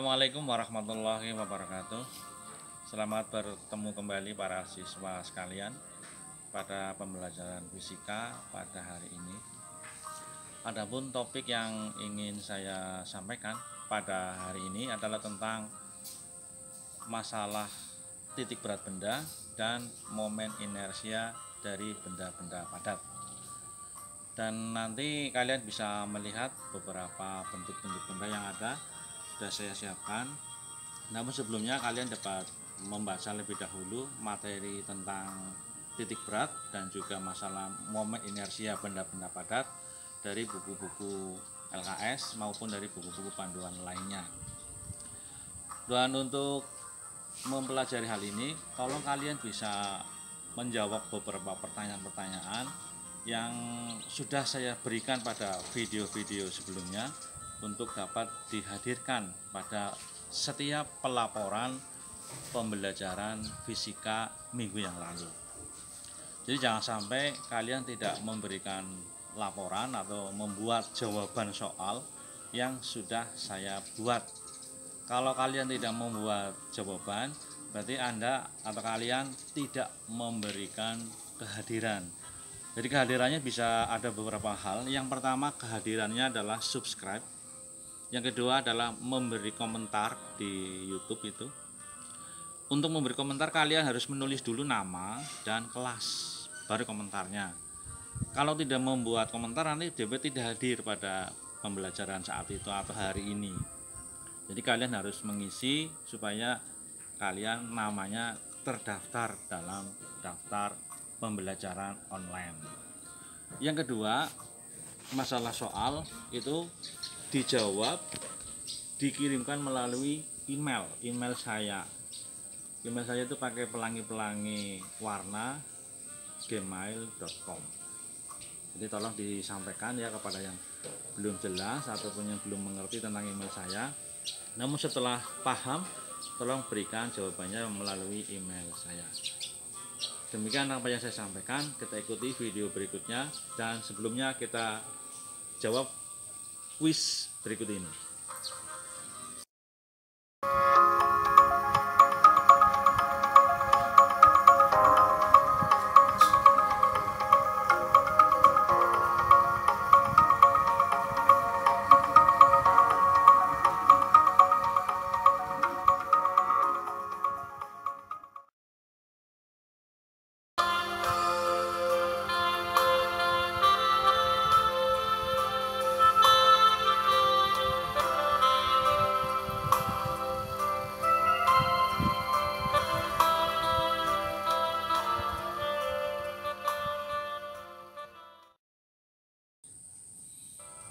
Assalamualaikum warahmatullahi wabarakatuh. Selamat bertemu kembali para siswa sekalian pada pembelajaran fisika pada hari ini. Adapun topik yang ingin saya sampaikan pada hari ini adalah tentang masalah titik berat benda dan momen inersia dari benda-benda padat. Dan nanti kalian bisa melihat beberapa bentuk-bentuk benda yang ada sudah saya siapkan. Namun sebelumnya kalian dapat membaca lebih dahulu materi tentang titik berat dan juga masalah momen inersia benda-benda padat dari buku-buku LKS maupun dari buku-buku panduan lainnya. Dan untuk mempelajari hal ini, tolong kalian bisa menjawab beberapa pertanyaan-pertanyaan yang sudah saya berikan pada video-video sebelumnya untuk dapat dihadirkan pada setiap pelaporan pembelajaran fisika minggu yang lalu. Jadi jangan sampai kalian tidak memberikan laporan atau membuat jawaban soal yang sudah saya buat. Kalau kalian tidak membuat jawaban, berarti Anda atau kalian tidak memberikan kehadiran. Jadi kehadirannya bisa ada beberapa hal. Yang pertama, kehadirannya adalah subscribe. Yang kedua adalah memberi komentar di YouTube itu. Untuk memberi komentar kalian harus menulis dulu nama dan kelas, baru komentarnya. Kalau tidak membuat komentar nanti DP tidak hadir pada pembelajaran saat itu atau hari ini. Jadi kalian harus mengisi supaya kalian namanya terdaftar dalam daftar pembelajaran online. Yang kedua, masalah soal itu dijawab, dikirimkan melalui email saya. Email saya itu pakai pelangi-pelangi warna gmail.com. Jadi tolong disampaikan ya kepada yang belum jelas ataupun yang belum mengerti tentang email saya. Namun setelah paham, tolong berikan jawabannya melalui email saya. Demikian apa yang saya sampaikan. Kita ikuti video berikutnya, dan sebelumnya kita jawab kuis berikut ini.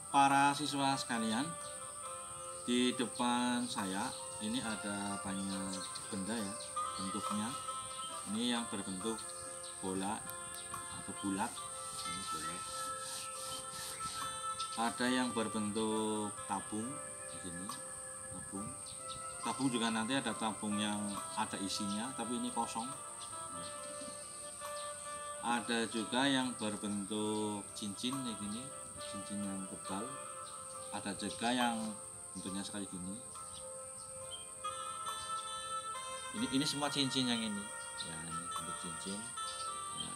Para siswa sekalian, di depan saya ini ada banyak benda ya bentuknya. Ini yang berbentuk bola atau bulat, ini bola. Ada yang berbentuk tabung, begini, tabung. Tabung juga nanti ada tabung yang ada isinya, tapi ini kosong. Ada juga yang berbentuk cincin kayak gini, cincin yang tebal. Ada juga yang bentuknya sekali gini. Ini semua cincin yang ini. Ya, ini bentuk cincin. Ya.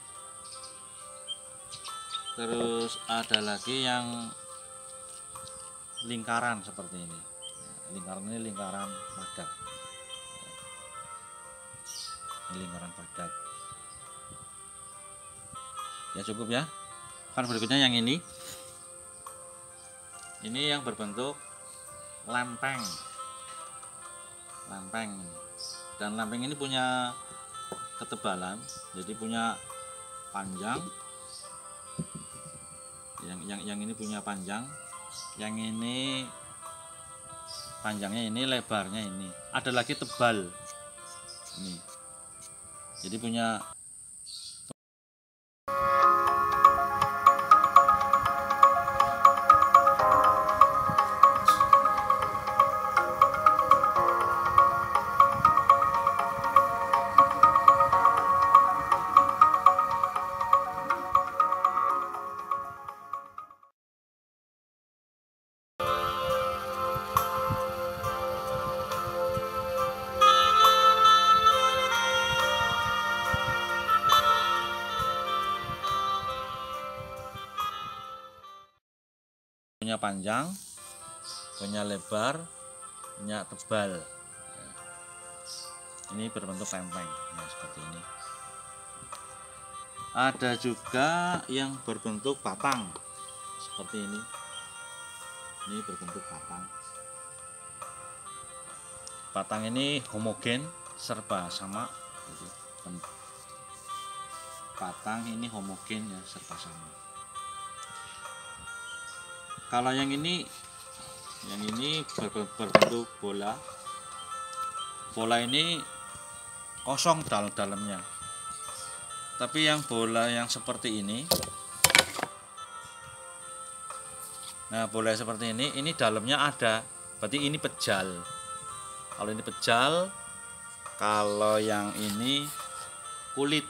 Terus ada lagi yang lingkaran seperti ini. Ya, lingkaran ini lingkaran padat. Ini lingkaran padat. Ya cukup ya. Kan berikutnya yang ini. Ini yang berbentuk lempeng. Lempeng. Dan lempeng ini punya ketebalan, jadi punya panjang. Yang ini punya panjang. Yang ini panjangnya ini, lebarnya ini. Ada lagi tebal. Ini. Jadi punya punya panjang, punya lebar, punya tebal. Ini berbentuk lempeng, nah seperti ini. Ada juga yang berbentuk batang seperti ini. Ini berbentuk batang. Batang ini homogen, serba sama. Batang ini homogen ya, serba sama. Kalau yang ini berbentuk bola. Bola ini kosong dalamnya. Tapi yang bola yang seperti ini, nah bola seperti ini dalamnya ada, berarti ini pejal. Kalau ini pejal, kalau yang ini kulit.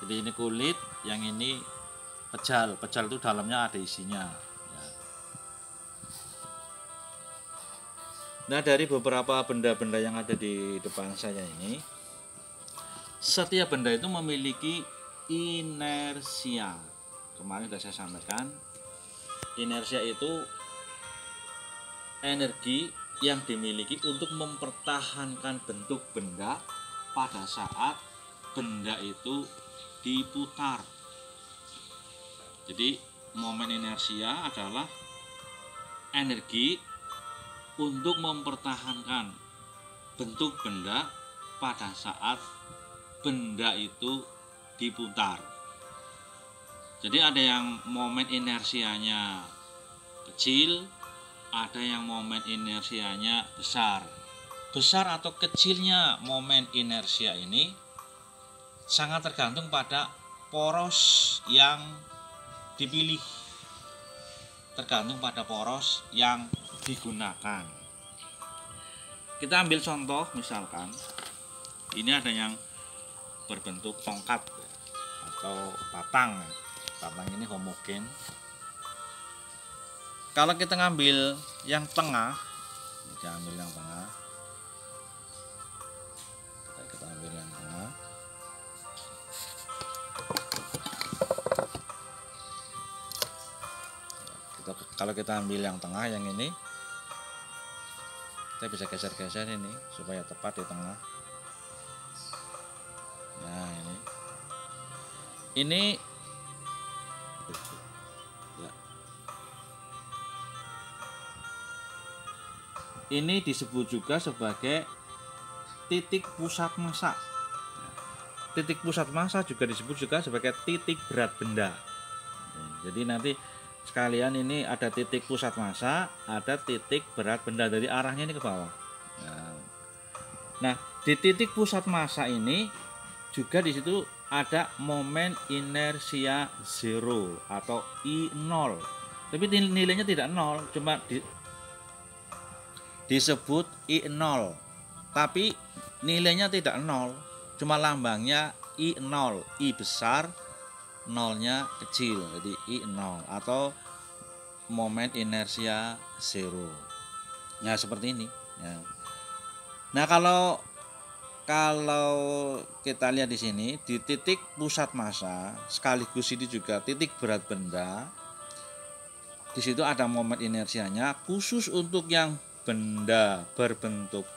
Jadi ini kulit, yang ini pejal. Pejal itu dalamnya ada isinya. Ya. Nah, dari beberapa benda-benda yang ada di depan saya ini, setiap benda itu memiliki inersia. Kemarin sudah saya sampaikan, inersia itu energi yang dimiliki untuk mempertahankan bentuk benda pada saat benda itu diputar. Jadi momen inersia adalah energi untuk mempertahankan bentuk benda pada saat benda itu diputar. Jadi ada yang momen inersianya kecil, ada yang momen inersianya besar. Besar atau kecilnya momen inersia ini sangat tergantung pada poros yang dipilih, tergantung pada poros yang digunakan. Kita ambil contoh, misalkan ini ada yang berbentuk tongkat atau batang. Batang ini homogen. Kalau kita ngambil yang tengah, kita ambil yang tengah. Kita ambil yang tengah. Kalau kita ambil yang tengah, yang ini, kita bisa geser-geser ini supaya tepat di tengah. Nah, ini ya. Ini disebut juga sebagai titik pusat massa. Titik pusat massa juga disebut juga sebagai titik berat benda. Jadi nanti sekalian ini ada titik pusat massa, ada titik berat benda, dari arahnya ini ke bawah. Nah, di titik pusat massa ini juga di situ ada momen inersia 0 atau I0. Tapi nilainya tidak 0, cuma disebut I0. Tapi nilainya tidak 0, cuma lambangnya I0, I besar, nolnya kecil, jadi I0 atau momen inersia 0. Nah, seperti ini ya. Nah, kalau kita lihat di sini, di titik pusat massa sekaligus ini juga titik berat benda, di situ ada momen inersianya. Khusus untuk yang benda berbentuk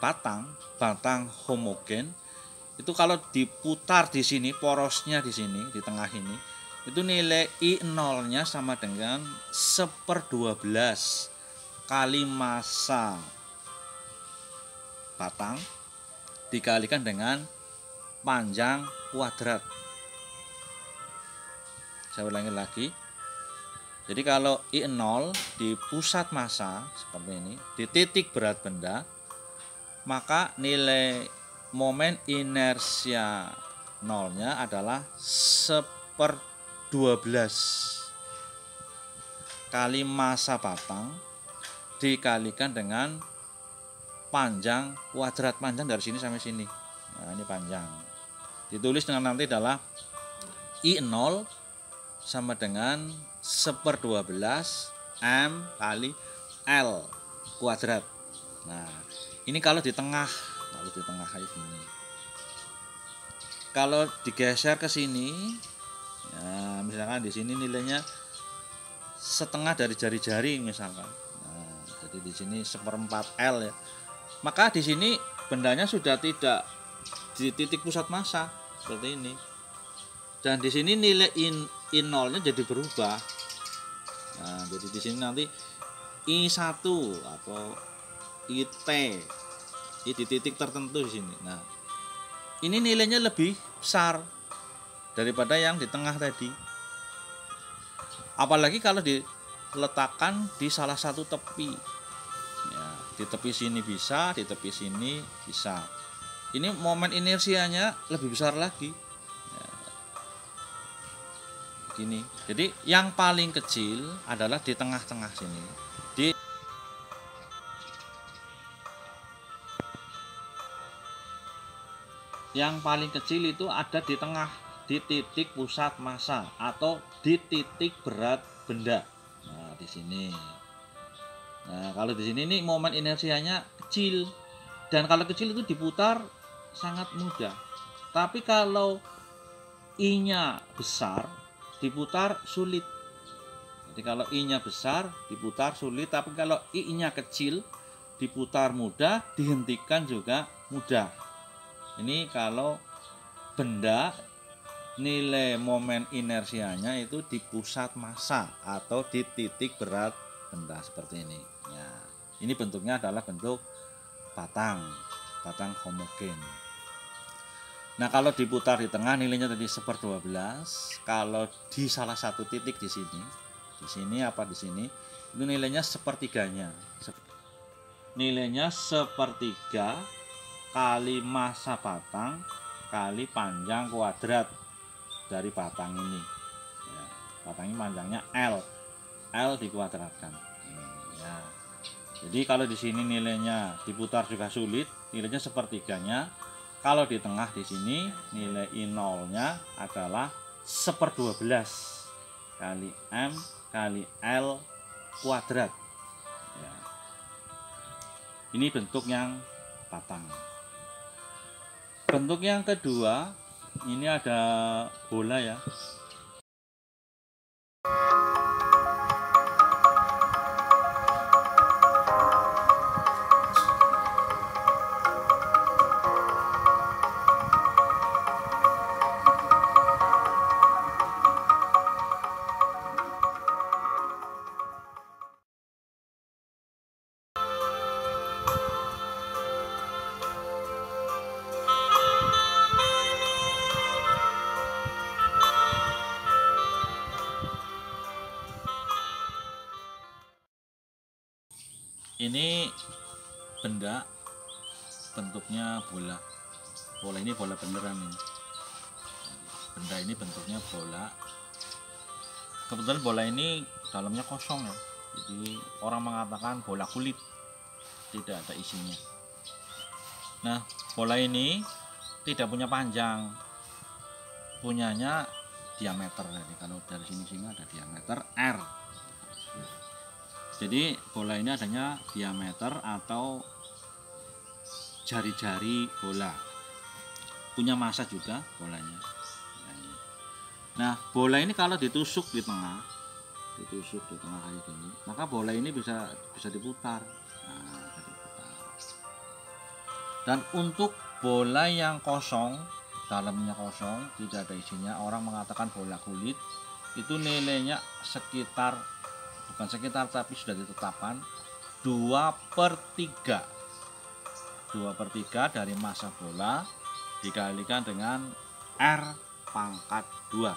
batang homogen, itu kalau diputar di sini, porosnya di sini, di tengah ini, itu nilai I0-nya sama dengan 1/12 kali massa batang dikalikan dengan panjang kuadrat. Saya ulangi lagi. Jadi kalau I0 di pusat massa seperti ini, di titik berat benda, maka nilai momen inersia nolnya adalah 1/12 kali massa batang dikalikan dengan panjang kuadrat. Panjang dari sini sampai sini. Nah, ini panjang. Ditulis dengan nanti adalah I0 sama dengan 1/12 M kali L kuadrat. Nah, ini kalau di tengah kayak gini. Kalau digeser ke sini, ya misalkan di sini nilainya setengah dari jari-jari misalkan. Nah, jadi di sini 1/4 L ya. Maka di sini bendanya sudah tidak di titik pusat massa seperti ini. Dan di sini nilai I0-nya jadi berubah. Nah, jadi di sini nanti I1 atau IT di titik tertentu di sini. Nah, ini nilainya lebih besar daripada yang di tengah tadi. Apalagi kalau diletakkan di salah satu tepi. Ya, di tepi sini bisa, di tepi sini bisa. Ini momen inersianya lebih besar lagi. Ya, gini. Jadi yang paling kecil adalah di tengah-tengah sini. Yang paling kecil itu ada di tengah, di titik pusat massa atau di titik berat benda. Nah, di sini. Nah, kalau di sini ini momen inersianya kecil. Dan kalau kecil itu diputar sangat mudah. Tapi kalau I-nya besar, diputar sulit. Jadi kalau I-nya besar, diputar sulit. Tapi kalau I-nya kecil, diputar mudah, dihentikan juga mudah. Ini kalau benda nilai momen inersianya itu di pusat massa atau di titik berat benda seperti ini. Ya, ini bentuknya adalah bentuk batang homogen. Nah, kalau diputar di tengah nilainya tadi 1/12. Kalau di salah satu titik di sini apa di sini, itu nilainya 1/3-nya. Nilainya 1/3 kali massa batang kali panjang kuadrat dari batang ini. Ya, batang ini panjangnya L dikuadratkan. Ya. Jadi kalau di sini nilainya diputar juga sulit, nilainya 1/3-nya. Kalau di tengah di sini nilai I0-nya adalah 1/12 kali M kali L kuadrat. Ya. Ini bentuk yang batang. Bentuk yang kedua, ini ada bola ya. Ini benda bentuknya bola. Bola ini bola beneran ini. Benda ini bentuknya bola. Kebetulan bola ini dalamnya kosong ya. Jadi orang mengatakan bola kulit, tidak ada isinya. Nah, bola ini tidak punya panjang, punyanya diameter. Jadi kalau dari sini ada diameter R. Jadi bola ini adanya diameter atau jari-jari bola. Punya massa juga bolanya. Nah, bola ini kalau ditusuk di tengah kayak gini, maka bola ini bisa diputar. Nah, bisa diputar. Dan untuk bola yang kosong, dalamnya kosong, tidak ada isinya, orang mengatakan bola kulit, itu nilainya bukan sekitar tapi sudah ditetapkan 2/3 dari massa bola dikalikan dengan R pangkat 2.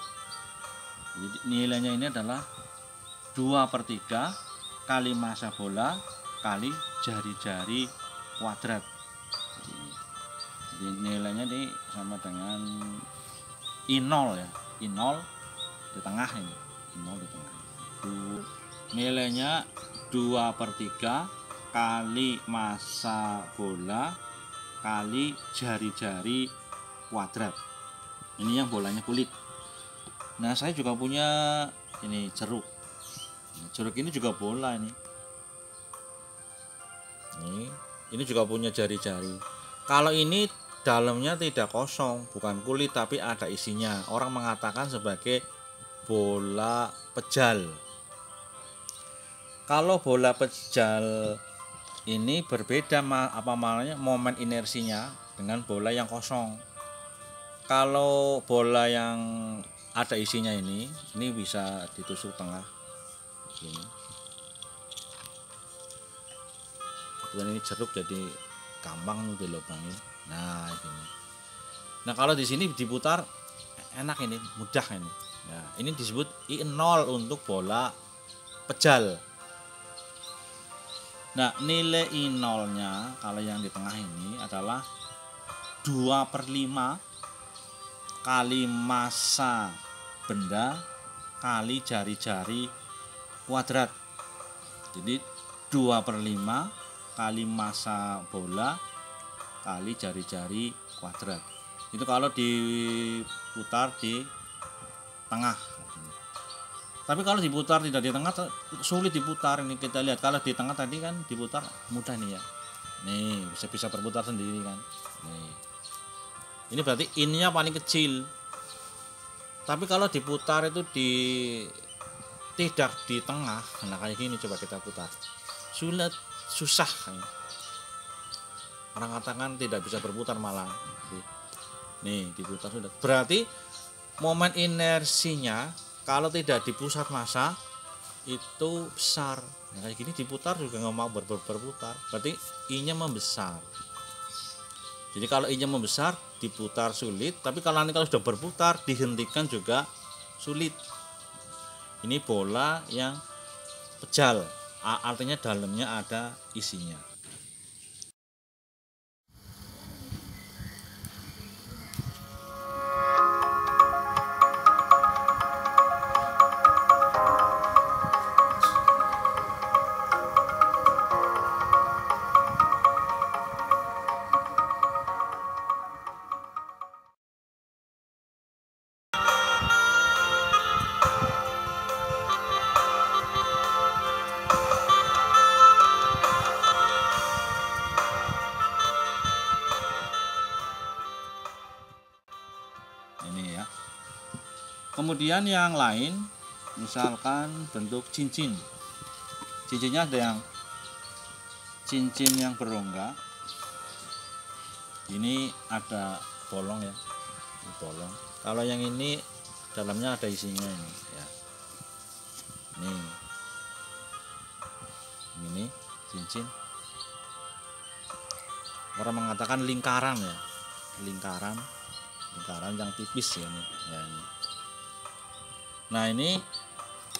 Jadi nilainya ini adalah 2/3 kali massa bola kali jari-jari kuadrat. Jadi nilainya ini sama dengan I0 ya. I0 di tengah ini. I0 di tengah. Nilainya 2/3 kali massa bola kali jari-jari kuadrat. Ini yang bolanya kulit. Nah, saya juga punya ini jeruk. Jeruk ini juga bola ini. Ini juga punya jari-jari. Kalau ini dalamnya tidak kosong, bukan kulit tapi ada isinya. Orang mengatakan sebagai bola pejal. Kalau bola pejal ini berbeda momen inersinya dengan bola yang kosong. Kalau bola yang ada isinya ini bisa ditusuk tengah ini. Dan ini jeruk jadi gampang dilubangin. Nah, ini. Nah, kalau di sini diputar enak ini, mudah ini. Nah, ini disebut I0 untuk bola pejal. Nah, nilai I0-nya kalau yang di tengah ini adalah 2/5 kali massa benda kali jari-jari kuadrat. Jadi 2/5 kali massa bola kali jari-jari kuadrat. Itu kalau diputar di tengah. Tapi kalau diputar tidak di tengah sulit diputar. Ini kita lihat kalau di tengah tadi kan diputar mudah nih ya. Nih bisa terputar sendiri kan. Nih. Ini berarti ininya paling kecil. Tapi kalau diputar itu tidak di tengah. Nah kayak gini coba kita putar. Susah. Orang katakan tidak bisa berputar malah. Nih diputar sudah. Berarti momen inersinya kalau tidak di pusat massa itu besar. Nah, kayak gini diputar juga nggak mau berputar. Berarti I-nya membesar. Jadi kalau I-nya membesar diputar sulit. Tapi kalau sudah berputar dihentikan juga sulit. Ini bola yang pejal. Artinya dalamnya ada isinya. Ini ya. Kemudian yang lain misalkan bentuk cincin. Cincinnya ada yang cincin yang berongga. Ini ada bolong ya. Ini bolong. Kalau yang ini dalamnya ada isinya ini ya. Ini cincin. Orang mengatakan lingkaran ya. Lingkaran yang tipis ya ini. Ya, ini. Nah ini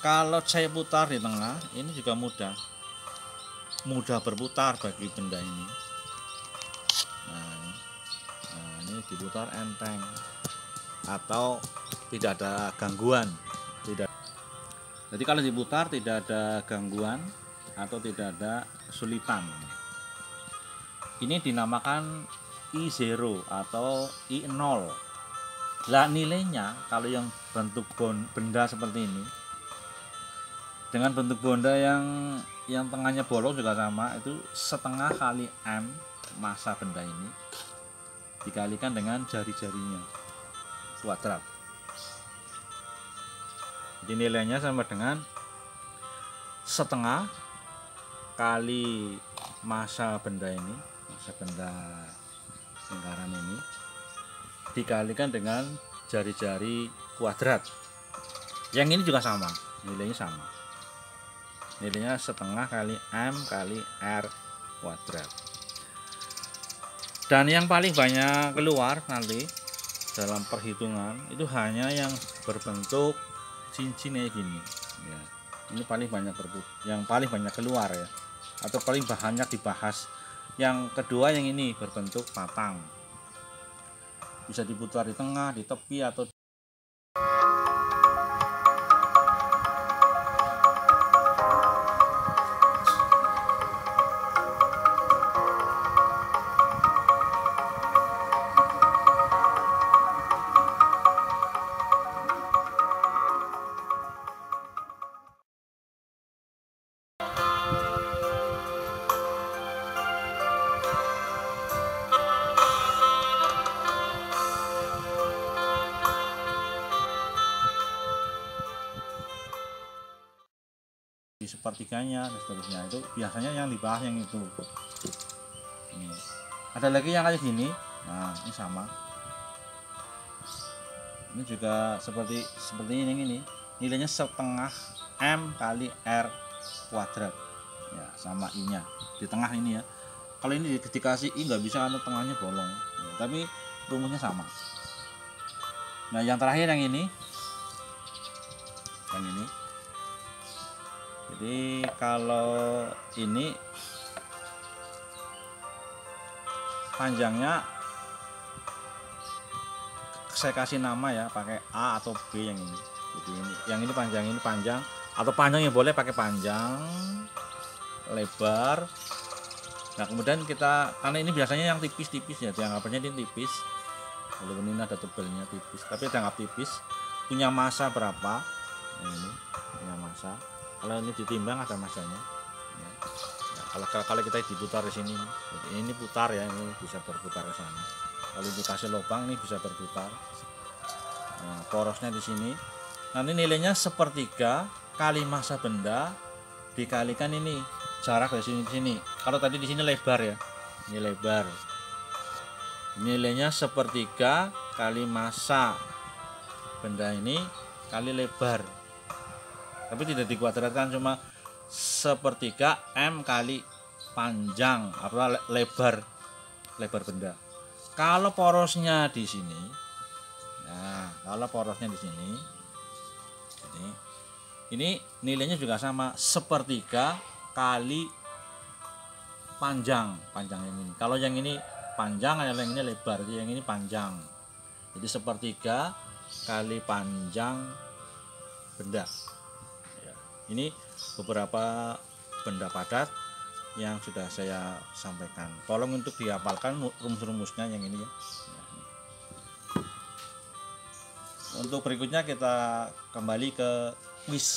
kalau saya putar di tengah ini juga mudah berputar bagi benda ini. Nah ini diputar enteng atau tidak ada gangguan. Jadi kalau diputar tidak ada gangguan atau tidak ada kesulitan. Ini dinamakan I0 atau I0. Lah nilainya kalau yang bentuk benda seperti ini dengan bentuk benda yang tengahnya bolong juga sama, itu setengah kali M massa benda ini dikalikan dengan jari-jarinya kuadrat. Jadi nilainya sama dengan setengah kali massa benda ini, massa benda lingkaran ini dikalikan dengan jari-jari kuadrat. Yang ini juga sama, nilainya sama. Nilainya setengah kali M kali R kuadrat. Dan yang paling banyak keluar nanti dalam perhitungan itu hanya yang berbentuk cincin kayak gini ya. Ini paling banyak yang paling banyak keluar ya, atau paling banyak dibahas. Yang kedua yang ini berbentuk patang, bisa diputar di tengah, di tepi atau sepertiganya dan seterusnya. Itu biasanya yang dibahas yang itu. Ini ada lagi yang kayak gini. Nah ini sama, ini juga seperti ini nilainya setengah M kali R kuadrat ya, sama I nya di tengah ini ya. Kalau ini dikasih I nggak bisa karena tengahnya bolong ya, tapi rumusnya sama. Nah yang terakhir yang ini jadi kalau ini panjangnya saya kasih nama ya, pakai A atau B yang ini. Jadi ini panjang atau panjangnya boleh pakai panjang, lebar. Nah kemudian kita, karena ini biasanya yang tipis-tipis ya, dianggapnya ini tipis, walaupun ini ada tebalnya tipis, tapi dianggap tipis. Punya massa berapa? Ini punya massa. Kalau ini ditimbang ada massanya. Ya. Nah, kalau kita diputar di sini, jadi ini putar ya, ini bisa berputar ke sana. Kalau dikasih lubang ini bisa berputar. Nah, porosnya di sini. Nanti nilainya sepertiga kali massa benda dikalikan ini jarak dari sini ke sini. Kalau tadi di sini lebar ya, ini lebar. Nilainya sepertiga kali massa benda ini kali lebar. Tapi tidak dikuadratkan, cuma sepertiga M kali panjang atau lebar benda. Kalau porosnya di sini, nah kalau porosnya di sini, ini nilainya juga sama, sepertiga kali panjang yang ini. Kalau yang ini panjang, yang ini lebar, jadi yang ini panjang. Jadi sepertiga kali panjang benda. Ya, ini beberapa benda padat yang sudah saya sampaikan. Tolong untuk dihafalkan rumus-rumusnya yang ini ya. Untuk berikutnya kita kembali ke quiz.